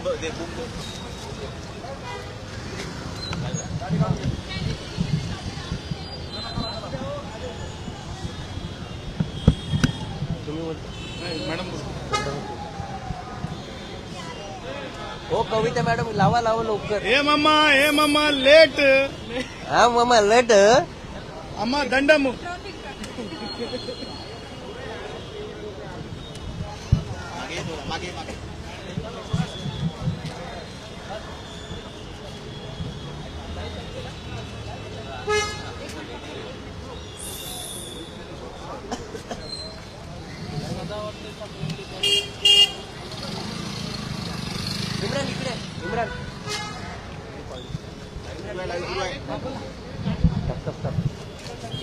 हो कविता मॅडम लावा लावा लवकर. हे मामा लेट. हा मामा लेट. अम्मा दंडम. इम्रान इकडे. इम्रान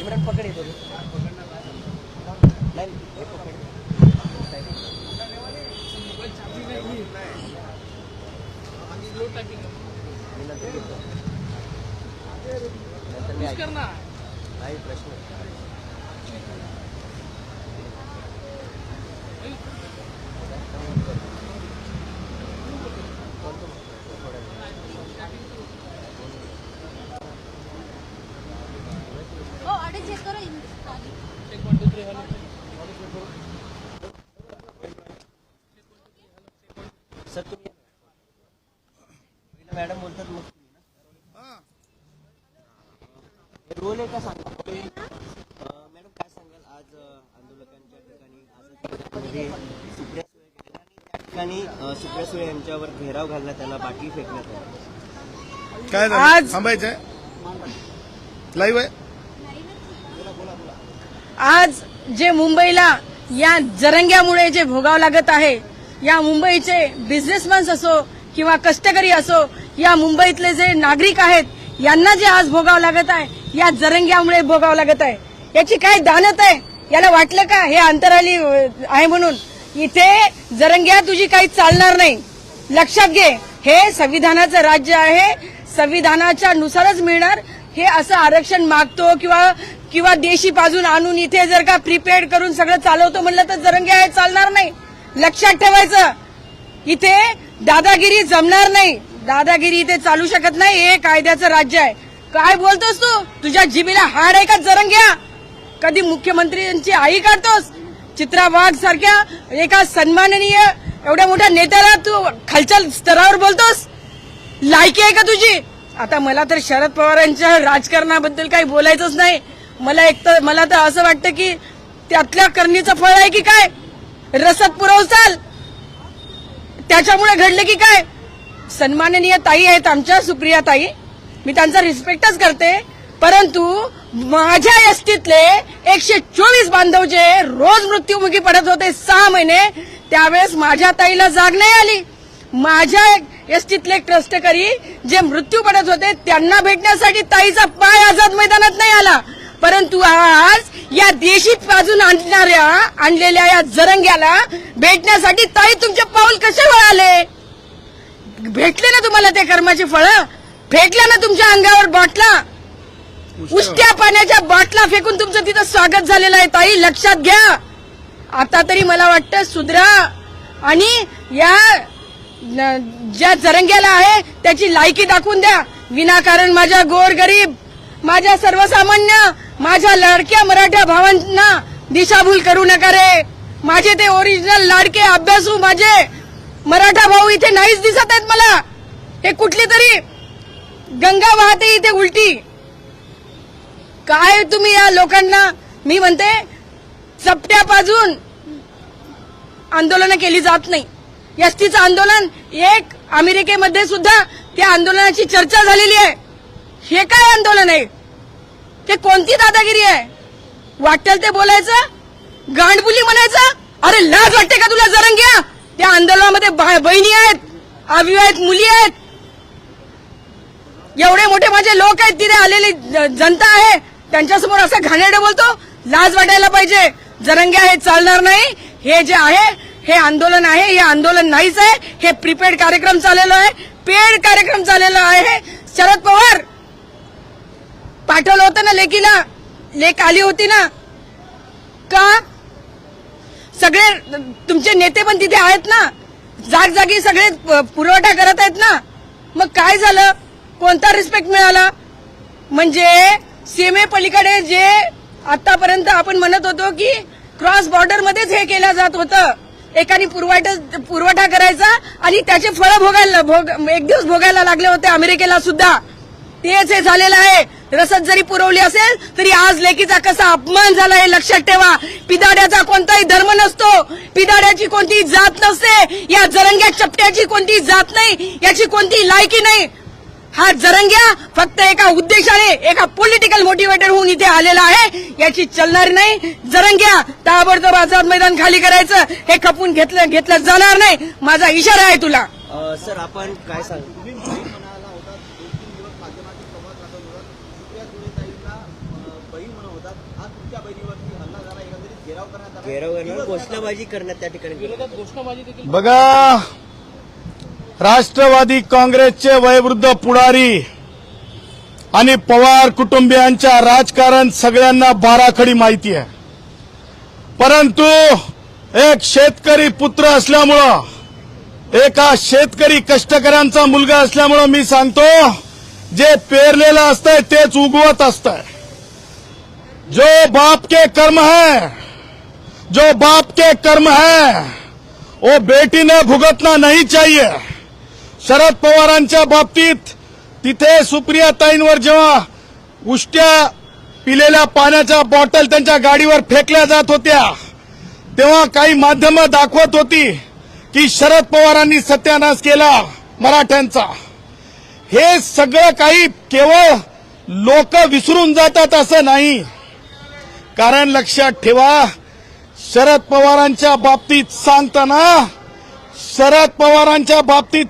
इम्रान पकड येतो. नाही हे पकड. नाही प्रश्न. सर तुम्ही मॅडम बोलतात मग रोल आहे का सांगा. मॅडम काय सांगाल आज आंदोलकांच्या ठिकाणी सुप्रिया सुळे गेल्या आणि त्या ठिकाणी सुप्रिया सुळे यांच्यावर घेराव घालण्यात आला, बाटली फेकण्यात आली. काय आज थांबायचंय लाईव्ह आहे. आज जे मुंबईला या जरंग्यामुळे जे भोगावं लागत आहे, या मुंबईचे बिझनेसमॅन असो किंवा कष्टकरी असो, या मुंबईतले जे नागरिक आहेत यांना जे आज भोगावं लागत आहे, या जरंग्यामुळे भोगावं लागत आहे. याची काय दानत आहे? याला वाटलं का हे अंतराली आहे म्हणून? इथे जरंग्या तुझी काही चालणार नाही. लक्षात घे, हे संविधानाचं राज्य आहे, संविधानाच्या नुसारच मिळणार. हे असं आरक्षण मागतो किंवा देशी पाजून आणून इथे जर का प्रीपेड करून सगळं चालवतो म्हणलं तर जरंग्या हे चालणार नाही. लक्षात ठेवायचं, इथे दादागिरी जमणार नाही. दादागिरी इथे चालू शकत नाही. हे कायद्याचं राज्य आहे. काय बोलतोस तू? तुझ्या जिभेला हाड आहे का जरंग्या? कधी मुख्यमंत्र्यांची आई काढतोस? चित्रा वाघ सारख्या एका सन्माननीय एवढ्या मोठ्या नेत्याला तू खालच्या स्तरावर बोलतोस? लायकी आहे का तुझी? आता मला तर शरद पवारांच्या राजकारणाबद्दल काही बोलायचंच नाही. मला तर असं वाटतं की त्यातल्या करणीचं फळ आहे की काय? रसद पुरवसाल त्याच्यामुळे घडलं की काय? सन्माननीय ताई आहेत आमच्या सुप्रिया ताई, मी त्यांचा रिस्पेक्टच करते. परंतु माझ्या एसटीतले 124 बांधव जे रोज मृत्युमुखी पडत होते 6 महिने, त्यावेळेस माझ्या ताईला जाग नाही आली. माझ्या एसटीतले कष्टकरी जे मृत्यू पडत होते त्यांना भेटण्यासाठी ताईचा पाय आझाद मैदानात नाही आला. परंतु आज या देशी पाजून आणलेल्या या जरंग्याला भेटण्यासाठी ताई तुमचे पाऊल कसे वळाले? भेटले ना तुम्हाला ते कर्माची फळं? फेकल्या ना तुमच्या अंगावर बाटला? उष्ट्या पाण्याच्या बाटला फेकून तुमचं तिथं स्वागत झालेलं आहे. ताई लक्षात घ्या, आता तरी मला वाटतं सुधरा आणि या ज्या जरंग्याला आहे त्याची लायकी दाखवून द्या. विनाकारण माझ्या गोरगरीब, माझ्या सर्वसामान्य, माझ्या लाडक्या मराठा भावांना दिशाभूल करू नका रे. माझे ते ओरिजिनल लाडके अभ्यासू माझे मराठा भाऊ इथे नाहीच दिसत आहेत मला. हे कुठली तरी गंगा वाहते इथे उलटी. काय तुम्ही या लोकांना, मी म्हणते चपट्या पाजून आंदोलनं केली जात नाही. एसटीचं आंदोलन एक अमेरिकेमध्ये सुद्धा त्या आंदोलनाची चर्चा झालेली आहे. हे काय आंदोलन आहे? ते कोणती दादागिरी आहे? वाटेल ते बोलायचं, गांडबुली म्हणायचं. अरे लाज वाटते का तुला जरंग्या? त्या आंदोलनामध्ये बहिणी आहेत, अविवाहित मुली आहेत, एवढे मोठे माझे लोक आहेत, तिथे आलेली जनता आहे, त्यांच्यासमोर असं घाणेरडं बोलतो? लाज वाटायला पाहिजे. जरंग्या हे चालणार नाही. हे जे आहे हे आंदोलन आहे, हे आंदोलन नाहीच आहे. हे प्रीपेड कार्यक्रम चाललेला आहे, पेड कार्यक्रम चाललेला आहे. शरद पवार पाठवलं होतं ना लेकीला, लेक आली होती ना का? सगळे तुमचे नेते पण तिथे आहेत ना. जागजागी सगळे पुरवठा करत आहेत ना, मग काय झालं? कोणता रिस्पेक्ट मिळाला? म्हणजे सीमेपलीकडे जे आतापर्यंत आपण म्हणत होतो की क्रॉस बॉर्डर मध्येच हे केलं जात होतं, एकाने पुरवठा करायचा आणि त्याचे फळं एक दिवस भोगायला लागले होते अमेरिकेला सुद्धा. तेच हे झालेलं आहे. रसद जरी पुरवली असेल तरी आज लेकीचा कसा अपमान झाला हे लक्षात ठेवा. पिदाड्याचा कोणताही धर्म नसतो, पिदाड्याची कोणतीही जात नसते, या जरंग्या चपट्याची कोणतीही जात नाही, याची कोणतीही लायकी नाही. हा जरंग्या फक्त एका उद्देशाने, एका पॉलिटिकल मोटिवेटेड होऊन इथे आलेला आहे, याची चलणार नाही. जरंग्या ताबडतोब आझाद मैदान खाली करायचं, हे खपून घेतलं जाणार नाही. माझा इशारा आहे तुला. सर आपण काय सांग घेराव करणार, घोषणाबाजी करण्यात त्या ठिकाणी बघा, राष्ट्रवादी काँग्रेसचे वयोवृद्ध पुढारी आणि पवार कुटुंबियांच्या राजकारण सगळ्यांना बाराखडी माहिती आहे. परंतु एक शेतकरी पुत्र असल्यामुळं, एका शेतकरी कष्टकऱ्यांचा मुलगा असल्यामुळं मी सांगतो, जे पेरलेलं असतंय तेच उगवत असतंय. जो बाप के कर्म है, जो बाप के कर्म है वो बेटी ने भुगतना नहीं चाहिए. शरद पवारांच्या बाबतीत तिथे सुप्रियाताईंवर जेव्हा उष्ट्या पिलेल्या पाण्याच्या बॉटल त्यांच्या गाडीवर फेकल्या जात होत्या, तेव्हा काही माध्यमं दाखवत होती की शरद पवारांनी सत्यानाश केला मराठ्यांचा. हे सगळं काही केवळ लोक विसरून जातात असं नाही. कारण लक्षात ठेवा, शरद पवारांच्या बाबतीत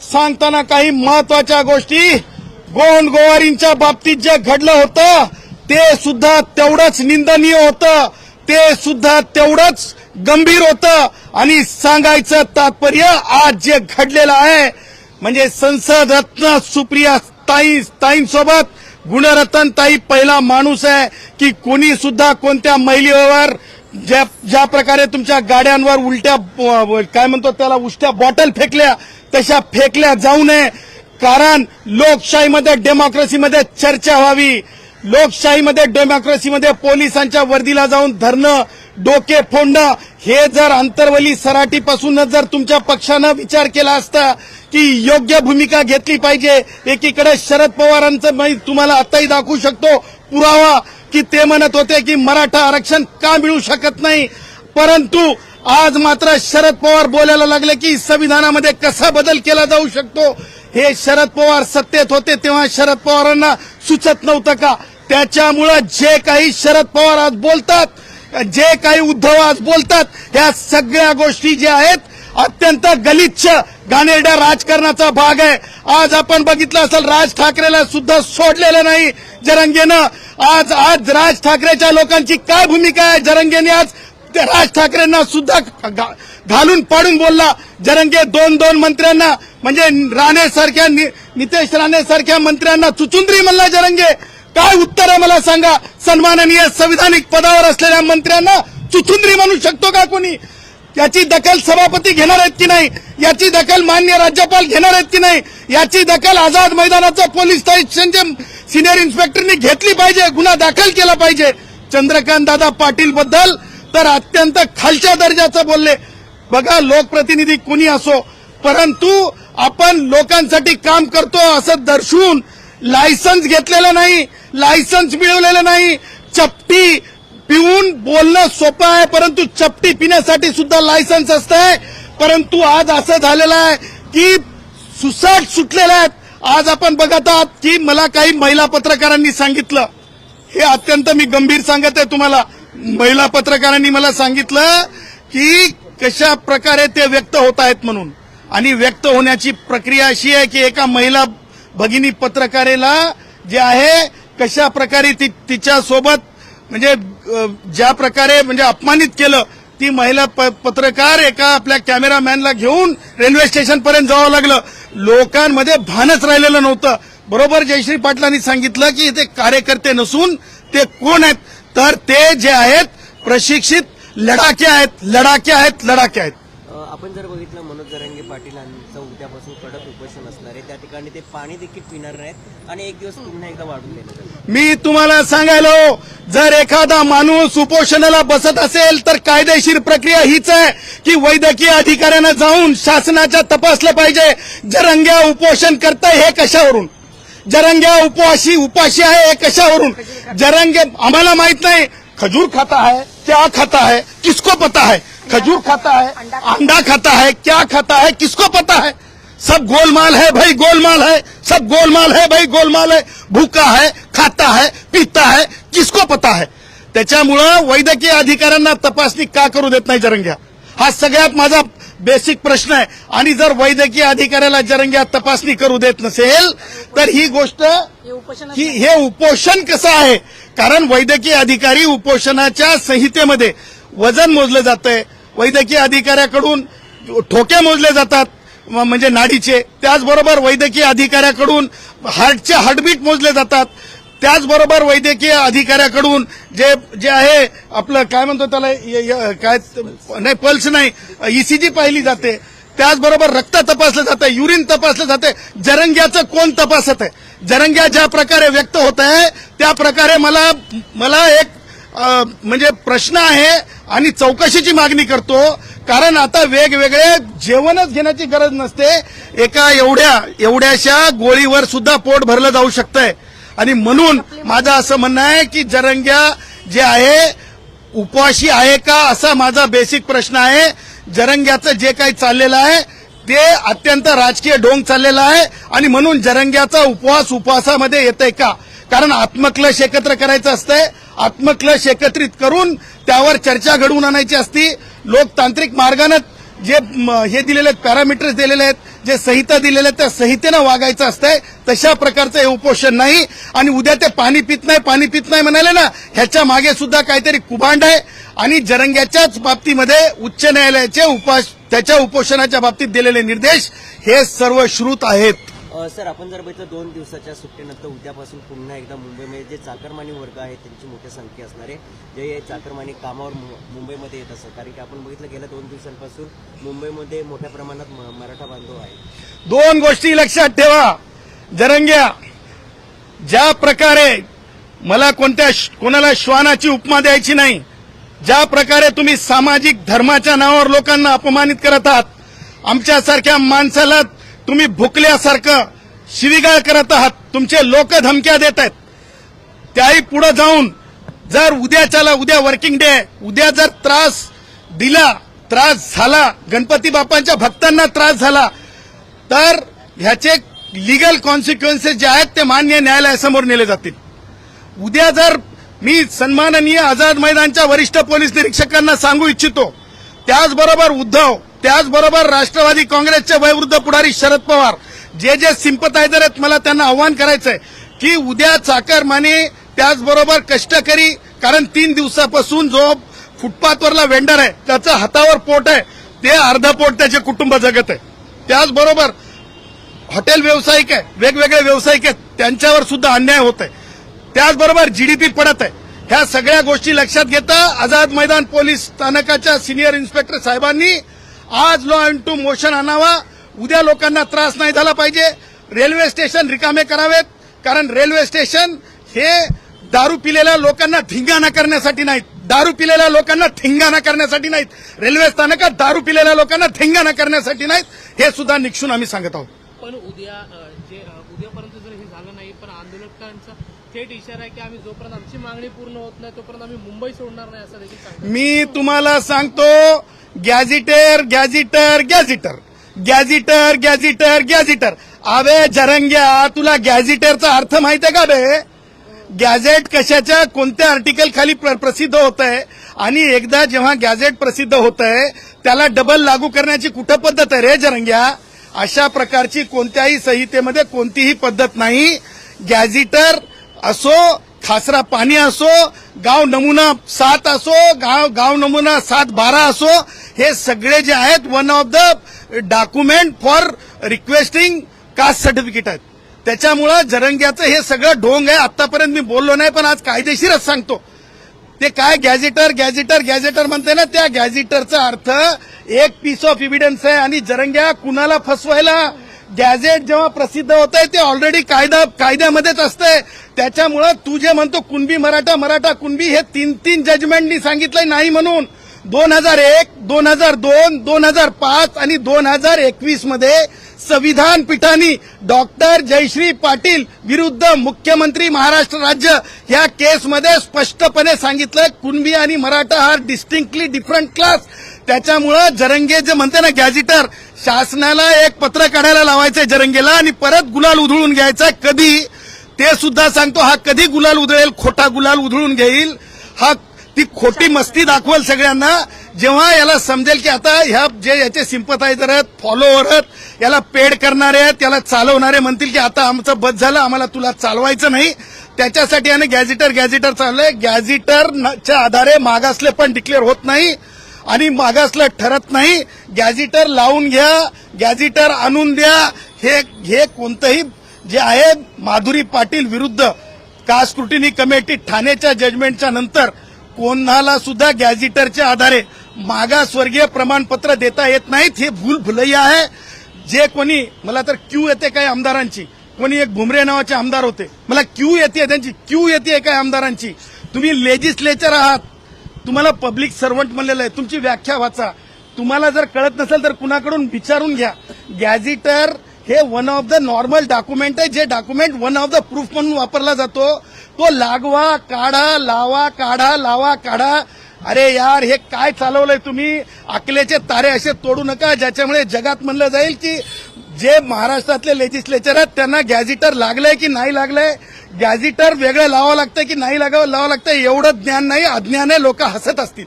सांगताना काही महत्वाच्या गोष्टी, गोंडगोवारींच्या बाबतीत जे घडलं होतं ते सुद्धा तेवढंच निंदनीय होतं, ते सुद्धा तेवढंच गंभीर होतं. आणि सांगायचं तात्पर्य आज जे घडलेलं आहे म्हणजे संसद रत्न सुप्रिया ताईंसोबत गुणरत्न ताई पहिला माणूस आहे की कोणी सुद्धा कोणत्या महिलेवर ज्या प्रकारे तुमच्या गाड्यांवर उलट्या काय म्हणतो त्याला उष्ट्या बॉटल फेकल्या तशा फेकल्या जाऊ नये. कारण लोकशाहीमध्ये डेमोक्रेसीमध्ये चर्चा व्हावी. लोकशाहीमध्ये डेमोक्रेसीमध्ये पोलिसांच्या वर्दीला जाऊन धरणं, डोके फोडणं, हे जर अंतर्वली सराटीपासूनच जर तुमच्या पक्षानं विचार केला असता की योग्य भूमिका घेतली पाहिजे. एकीकडे शरद पवारांचं मी तुम्हाला आताही दाखवू शकतो पुरावा की ते म्हणत होते की मराठा आरक्षण का मिळू शकत नाही, परंतु आज मात्र शरद पवार बोलायला लागले की संविधानामध्ये कसा बदल केला जाऊ शकतो. हे शरद पवार सत्तेत होते तेव्हा शरद पवारांना सुचत नव्हतं का? त्याच्यामुळे जे काही शरद पवार आज बोलतात, जे काही उद्धव आज बोलतात, ह्या सगळ्या गोष्टी ज्या आहेत अत्यंत गलिच्छ घाणेरड्या राजकारणाचा भाग आहे. आज आपण बघितलं असेल राज ठाकरेला सुद्धा सोडलेलं नाही जरंगेनं. आज राज ठाकरेच्या लोकांची काय भूमिका आहे? जरंगेने आज राज ठाकरेंना सुद्धा घालून पाडून बोलला. जरंगे दोन मंत्र्यांना म्हणजे राणेसारख्या नितेश राणेसारख्या मंत्र्यांना चुचुंद्री म्हणला जरंगे. काय उत्तर आहे मला सांगा? सन्माननीय संविधानिक पदावर असलेल्या मंत्र्यांना चुचुंद्री म्हणू शकतो का कोणी? याची दखल सभापती घेणार आहेत की नाही? याची दखल माननीय राज्यपाल घेणार आहेत की नाही? याची दखल आझाद मैदानाचं पोलीस स्टेशनचे सिनियर इन्स्पेक्टरनी घेतली पाहिजे, गुन्हा दाखल केला पाहिजे. चंद्रकांत दादा पाटील बद्दल तर अत्यंत खालच्या दर्जाचं बोलले. बघा, लोकप्रतिनिधी कोणी असो, परंतु आपण लोकांसाठी काम करतो असं दर्शवून लायसन्स घेतलेलं नाही, लायसन्स मिळवलेलं नाही. चपटी पिऊन बोलणं सोपं आहे, परंतु चपटी पिण्यासाठी सुद्धा लायसन्स असतंय. परंतु आज असं झालेलं आहे की सुसाट सुटलेलं आहेत. आज आपण बघत आहात की मला काही महिला पत्रकारांनी सांगितलं, हे अत्यंत मी गंभीर सांगत आहे तुम्हाला. महिला पत्रकारांनी मला सांगितलं की कशा प्रकारे ते व्यक्त होत आहेत म्हणून. आणि व्यक्त होण्याची प्रक्रिया अशी आहे की एका महिला भगिनी पत्रकारेला जे आहे कशा प्रकारे तिच्यासोबत म्हणजे ज्या प्रकारे म्हणजे अपमानित केलं, ती महिला पत्रकार एका आपल्या कॅमेरामॅनला घेऊन रेल्वे स्टेशन पर्यंत जावं लागलं. लोकांमध्ये भानच राहिलेलं नव्हतं. बरोबर जयश्री पाटलांनी सांगितलं की ते कार्यकर्ते नसून ते कोण आहेत, तर ते जे आहेत प्रशिक्षित लढाके आहेत. आपण जर बघितलं मनोज जरांगे पाटील पाटीलांचं उद्यापासून कडक उपोषण असणार आहे. त्या ठिकाणी ते पाणी देखील पिणार नाहीत आणि एक दिवस पुन्हा एकदा वाढून देण्यात येईल. मी तुम्हाला सांगायलो, जर एखादा माणूस उपोषणाला बसत असेल तर कायदेशीर प्रक्रिया हीच आहे की वैद्यकीय अधिकाऱ्यांना जाऊन शासनाच्या तपासलं पाहिजे. जरंग्या उपोषण करताय हे कशावरून? जरंग्या उपाशी आहे हे कशावरून? जरंगे आम्हाला माहित नाही खजूर खाता है, क्या खाता है, किसको पता है? खजूर खाता है, अंडा खाता है, क्या खाता है, किसको पता है? सब गोलमाल है भाई, गोलमाल है, सब गोलमाल है भाई, गोलमाल है. भूखा है, खाता है, पीता है, किसको पता है? त्याच्यामुळं वैद्यकीय अधिकाऱ्यांना तपासणी का करू देत नाही जरंग्या? हा सगळ्यात माझा बेसिक प्रश्न आहे. आणि जर वैद्यकीय अधिकाऱ्याला जरंग्या तपासणी करू देत नसेल तर ही गोष्ट हे उपोषण कसं आहे? कारण वैद्यकीय अधिकारी उपोषणाच्या संहितेमध्ये वजन मोजलं जातंय, वैद्यकीय अधिकाऱ्याकडून ठोके मोजले जातात म्हणजे नाडीचे, त्याचबरोबर वैद्यकीय अधिकाऱ्याकडून हार्टचे हार्टबीट मोजले जातात, त्याचबरोबर वैद्यकीय अधिकाऱ्याकडून जे आहे आपलं काय म्हणतो त्याला काय नाही पल्स नाही ईसीजी पाहिली जाते, त्याचबरोबर रक्त तपासलं जातं, युरिन तपासलं जाते. जरंग्याचं कोण तपासत आहे? जरंग्या ज्या प्रकारे व्यक्त होत आहे त्या प्रकारे मला एक म्हणजे प्रश्न आहे आणि चौकशीची मागणी करतो. कारण आता वेगवेगळे जेवणच घेण्याची गरज नसते, एका एवढ्याशा गोळीवर सुद्धा पोट भरलं जाऊ शकतंय. आणि म्हणून माझं असं म्हणणं आहे की जरंग्या जे आहे उपवाशी आहे का असा माझा बेसिक प्रश्न आहे. जरंग्याचं जे काही चाललेलं आहे ते अत्यंत राजकीय ढोंग चाललेला आहे आणि म्हणून जरंग्याचा उपवासामध्ये येतंय का? कारण आत्मक्लेश एकत्र करायचं असतंय, आत्मक्लेश एकत्रित करून त्यावर चर्चा घडवून आणायची असती. लोकतांत्रिक मार्गाने जे हे दिलेले आहेत पॅरामीटर्स दिलेले आहेत, जे संहिता दिलेल्या आहेत त्या संहितेनं वागायचं असतंय. तशा प्रकारचं हे उपोषण नाही. आणि उद्या ते पाणी पित नाही म्हणाले ना, ह्याच्या मागे सुद्धा काहीतरी कुभांड आहे. आणि जरंग्याच्याच बाबतीमध्ये उच्च न्यायालयाचे त्याच्या उपोषणाच्या बाबतीत दिलेले निर्देश हे सर्व श्रुत आहेत. सर, आपण जर बघितलं 2 दिवसाच्या सुट्टीनंतर उद्यापासून पुन्हा एकदा मुंबईमध्ये जे चाकरमानी वर्ग आहे त्यांची मोठी संख्या असणार आहे, जे चाकरमानी कामावर मुंबईमध्ये येत असतात. कारण की आपण बघितलं गेल्या 2 दिवसांपासून मुंबईमध्ये मोठ्या प्रमाणात मराठा बांधव आहे. 2 गोष्टी लक्षात ठेवा. जरंग्या, ज्या प्रकारे मला कोणाला श्वानाची उपमा द्यायची नाही, ज्या प्रकारे तुम्ही सामाजिक धर्माच्या नावावर लोकांना अपमानित करत आहात, आमच्यासारख्या माणसाला तुम्ही भुकल्यासारखं शिवीगाळ करत आहात, तुमचे लोक धमक्या देत आहेत. त्याही पुढे जाऊन जर उद्या वर्किंग डे आहे, उद्या जर त्रास झाला, गणपती बाप्पांच्या भक्तांना त्रास झाला तर ह्याचे लिगल कॉन्सिक्वेन्सेस जे आहेत ते मान्य न्यायालयासमोर नेले जातील. उद्या जर मी सन्माननीय आझाद मैदानच्या वरिष्ठ पोलीस निरीक्षकांना सांगू इच्छितो, त्याचबरोबर राष्ट्रवादी काँग्रेसचे वयोवृद्ध पुढारी शरद पवार जे सिंपथायझर आहेत, मला त्यांना आव्हान करायचंय की उद्या चाकरमानी त्याचबरोबर कष्टकरी, कारण 3 दिवसापासून जो फुटपाथवरला वेंडर आहे त्याचं हातावर पोट आहे, ते अर्ध पोट त्याचे कुटुंब जगत आहे. त्याचबरोबर हॉटेल व्यावसायिक आहे, वेगवेगळे व्यावसायिक आहेत, त्यांच्यावर सुद्धा अन्याय होत आहे. त्याचबरोबर जीडीपी पडत आहे. ह्या सगळ्या गोष्टी लक्षात घेता आझाद मैदान पोलीस स्थानकाच्या सिनियर इन्स्पेक्टर साहेबांनी आज लॉ इंटू मोशन आणावा. उद्या लोकांना त्रास नाही झाला पाहिजे. रेल्वे स्टेशन रिकामे करावेत, कारण रेल्वे स्टेशन हे दारू पिलेल्या लोकांना धिंगाणा करण्यासाठी नाहीत, रेल्वे स्थानकात दारू पिलेल्या लोकांना धिंगाणा करण्यासाठी नाहीत, हे सुद्धा निक्षून आम्ही सांगत आहोत. पण उद्यापर्यंत जर हे झालं नाही, पण आंदोलकांचा थेट इशारा आहे की आम्ही जोपर्यंत आमची मागणी पूर्ण होत नाही तोपर्यंत आम्ही मुंबई सोडणार नाही असं देखील सांगतात. मी तुम्हाला सांगतो, गॅझिटर. अबे जरंग्या, तुला गॅझिटरचा अर्थ माहित आहे का बे? गॅझेट कशाच्या कोणत्या आर्टिकल खाली प्रसिद्ध होत आहे, आणि एकदा जेव्हा गॅझेट प्रसिद्ध होत आहे त्याला डबल लागू करण्याची कुठं पद्धत आहे रे जरंग्या? अशा प्रकारची कोणत्याही संहितेमध्ये कोणतीही पद्धत नाही. गॅझिटर असो, खासरा पाणी असो, गाव नमुना 7 असो, गाव नमुना 7-12 असो, हे सगळे जे आहेत one of the document for requesting caste certificate आहेत. त्याच्यामुळं जरंग्याचं हे सगळं ढोंग आहे. आतापर्यंत मी बोललो नाही, पण आज कायदेशीरच सांगतो. ते काय गॅझेटर म्हणते ना, त्या गॅझेटरचा अर्थ एक पीस ऑफ एव्हिडन्स आहे. आणि जरंग्या कुणाला फसवायला, गॅझेट जेव्हा प्रसिद्ध होत आहे ते ऑलरेडी कायद्यामध्येच असतंय. त्याच्यामुळं तू जे म्हणतो कुणबी मराठा कुणबी, हे तीन जजमेंटनी सांगितलंय नाही म्हणून. 2001, 2002, 2005 आणि 2021 मध्ये संविधान पीठाने डॉक्टर जयश्री पाटील विरुद्ध मुख्यमंत्री महाराष्ट्र राज्य या केसमध्ये स्पष्टपणे सांगितलं कुणबी आणि मराठा हा डिस्टिंक्टली डिफरंट क्लास. त्याच्यामुळं जरंगे जे म्हणते ना गॅझेटर, शासनाला एक पत्र काढायला लावायचंय जरंगेला आणि परत गुलाल उधळून घ्यायचा. कधी ते सुद्धा सांगतो, हा कधी गुलाल उधळेल, खोटा गुलाल उधळून घेईल, हा ती खोटी मस्ती दाखवेल सगळ्यांना. जेव्हा याला समजेल की आता ह्या जे याचे सिंपथायझर आहेत, फॉलोअर आहेत, याला पेड करणारे आहेत, याला चालवणारे म्हणतील की आता आमचं बस झालं, आम्हाला तुला चालवायचं नाही, त्याच्यासाठी याने गॅझेटर चाललंय. गॅझेटरच्या आधारे मागासले पण डिक्लेअर होत नाही आणि मागासलं ठरत नाही. गॅझेटर लावून घ्या, गॅझेटर आणून द्या. हे कोणतंही जे आहे माधुरी पाटील विरुद्ध कास्ट स्क्रुटिनी कमिटी ठाण्याच्या जजमेंटच्या नंतर कोणाला सुद्धा गॅझेटरच्या आधारे मागासवर्गीय प्रमाणपत्र देता येत नाहीत. हे भूलभुलैया आहे. जे कोणी, मला तर क्यू येते काय आमदारांची, कोणी एक भुमरे नावाचे आमदार होते, मला क्यू येते काय आमदारांची. तुम्ही लेजिस्लेचर आहात, तुम्हाला पब्लिक सर्वंट म्हणलेलं आहे, तुमची व्याख्या वाचा. तुम्हाला जर कळत नसेल तर कुणाकडून विचारून घ्या. गॅझेटर हे one of the normal document आहे, जे document one of the proof म्हणून वापरला जातो. तो लागवा काढा, लावा काढा. अरे यार, हे काय चालवलंय तुम्ही? अकलेचे तारे असे तोडू नका ज्याच्यामुळे जगात म्हणलं जाईल की जे महाराष्ट्रातले लेजिस्लेचर आहेत त्यांना गॅझेटर लागलंय की नाही लागलंय. गॅझेटर वेगळं लावावं लागतं की नाही लावावं लागतं एवढं ज्ञान नाही, अज्ञान आहे. लोक हसत असतील.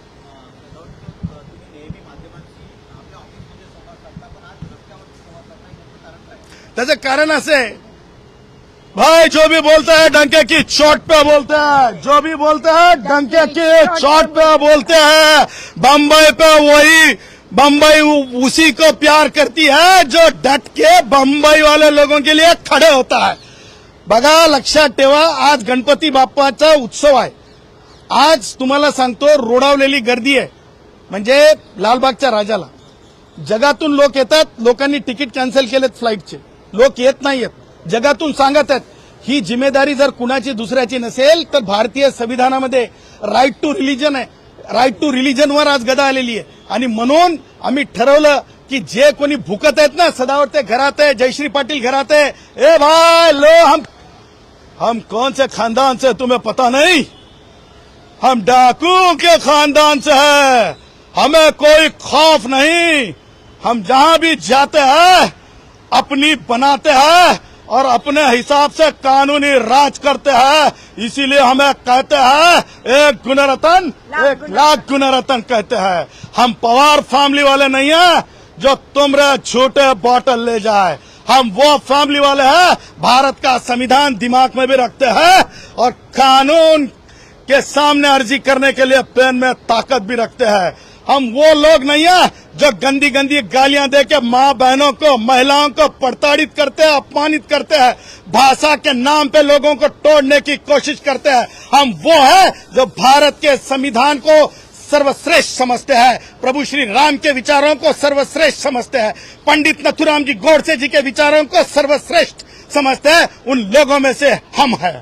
त्याचं कारण असं आहे, भाई जो भी बोलता है डंके की चोट पे बोलता है, जो भी बोलता है डंके की चोट पे बोलते हैं. बम्बई पे वही, बम्बई उसी को प्यार करती है जो डट के बम्बई वाले लोगों के लिए खड़े होता है. बघा, लक्षात ठेवा, आज गणपती बाप्पाचा उत्सव आहे. आज तुम्हाला सांगतो रोडावलेली गर्दी आहे. म्हणजे लालबागच्या राजाला जगातून लोक येतात. लोकांनी तिकीट कॅन्सल केलेत फ्लाईटचे, लोक येत नाहीयेत. जगातून सांगत आहेत. ही जिम्मेदारी जर कुणाची दुसऱ्याची नसेल तर भारतीय संविधानामध्ये राईट टू रिलीजन आहे. राईट टू रिलीजनवर आज गदा आलेली आहे. आणि म्हणून आम्ही ठरवलं की जे कोणी भुकत आहेत ना, सदावते घरात आहे, जयश्री पाटील घरात आहे, ए भाई लो, हम कौन से खानदान से तुम्हें पता नहीं, हम डाकू के खानदान से है, हमें कोई खौफ नहीं. हम जहां भी जाते हैं अपनी बनाते हैं और अपने हिसाब से कानूनी राज करते हैं. इसीलिए हमें कहते हैं एक गुणरत्न एक लाख गुणरत्न कहते हैं. हम पवार फैमिली वाले नहीं हैं जो तुमरे छोटे बॉटल ले जाए. हम वो फैमिली वाले हैं, भारत का संविधान दिमाग में भी रखते हैं और कानून के सामने अर्जी करने के लिए पेन में ताकत भी रखते हैं. हम वो लोग नहीं है जो गंदी गंदी गालियां देके माँ बहनों को, महिलाओं को प्रताड़ित करते हैं, अपमानित करते हैं, भाषा के नाम पे लोगों को तोड़ने की कोशिश करते हैं. हम वो है जो भारत के संविधान को सर्वश्रेष्ठ समझते हैं, प्रभु श्री राम के विचारों को सर्वश्रेष्ठ समझते हैं, पंडित नथुराम जी गोडसे जी के विचारों को सर्वश्रेष्ठ समझते हैं. उन लोगों में से हम हैं.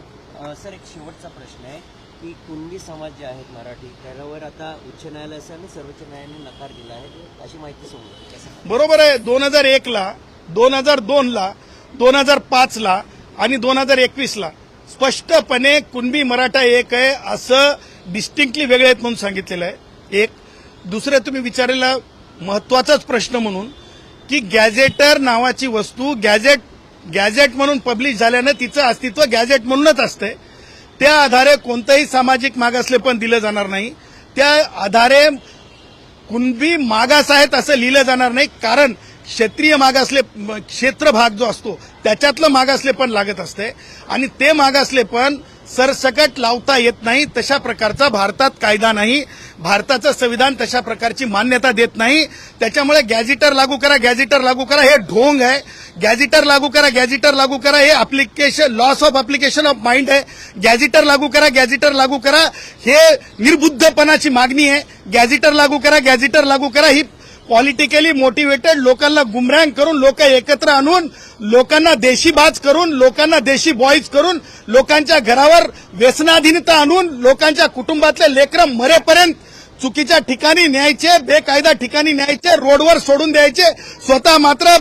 सर, एक शेवटचा प्रश्न आहे की कुणबी समाज जे आहेत मराठी, त्यावर आता उच्च न्यायालयाने आणि सर्वोच्च न्यायालयाने नकार दिला आहे, अशी माहिती समजते. बरोबर आहे. 2001ला, 2002ला, 2005ला आणि 2021ला स्पष्टपणे कुणबी मराठा एक आहे असं डिस्टिंक्टली वेगळे आहेत म्हणून सांगितलेलं आहे. एक. दुसरं, तुम्ही विचारलेला महत्वाचाच प्रश्न म्हणून की गॅझेटर नावाची वस्तू गॅझेट म्हणून पब्लिश झाल्यानं तिचं अस्तित्व गॅझेट म्हणूनच असते. त्या आधारे कोणतंही सामाजिक मागासलेपण दिलं जाणार नाही. त्या आधारे कुणबी मागास आहेत असं लिहिलं जाणार नाही. कारण क्षेत्रीय मागासले क्षेत्र भाग जो असतो त्याच्यातलं मागासलेपण लागत असते आणि ते मागासलेपण सरसकट लावता येत नाही. तशा प्रकारचा भारतात कायदा नाही. भारताचं संविधान तशा प्रकारची मान्यता देत नाही. त्याच्यामुळे गॅझेटर लागू करा, गॅझेटर लागू करा हे ढोंग आहे. गॅझेटर लागू करा, गॅझेटर लागू करा हे application loss of application of mind आहे. गॅझेटर लागू करा, गॅझेटर लागू करा हे निर्बुद्धपणाची मागणी आहे. गॅझेटर लागू करा, गॅझेटर लागू करा ही पॉलिटिकली मोटिवेटेड लोकांना गुमराह करून, लोक एकत्र आणून, लोकांना देशीबाज करून, लोकांना देशी बॉईज करून, लोकांच्या घरावर व्यसनाधीनता आणून, लोकांच्या कुटुंबातले लेकरं मरेपर्यंत चुकीच्या ठिकाणी न्यायचे, बेकायदा ठिकाणी न्यायचे, रोडवर सोडून द्यायचे, स्वतः मात्र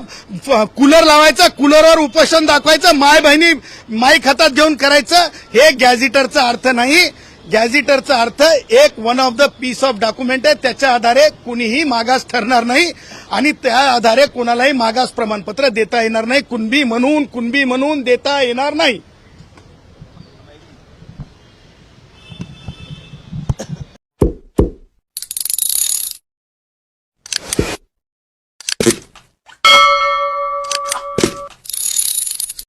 कूलर लावायचा, कूलरवर उपोषण दाखवायचं, माय बहिणी माईक हातात घेऊन करायचं. हे गॅझेटरचा अर्थ नाही. गॅझेटरचा अर्थ एक one of the piece of document आहे. त्याच्या आधारे कुणीही मागास ठरणार नाही आणि त्या आधारे कोणालाही मागास प्रमाणपत्र देता येणार नाही. कुणबी म्हणून देता येणार नाही.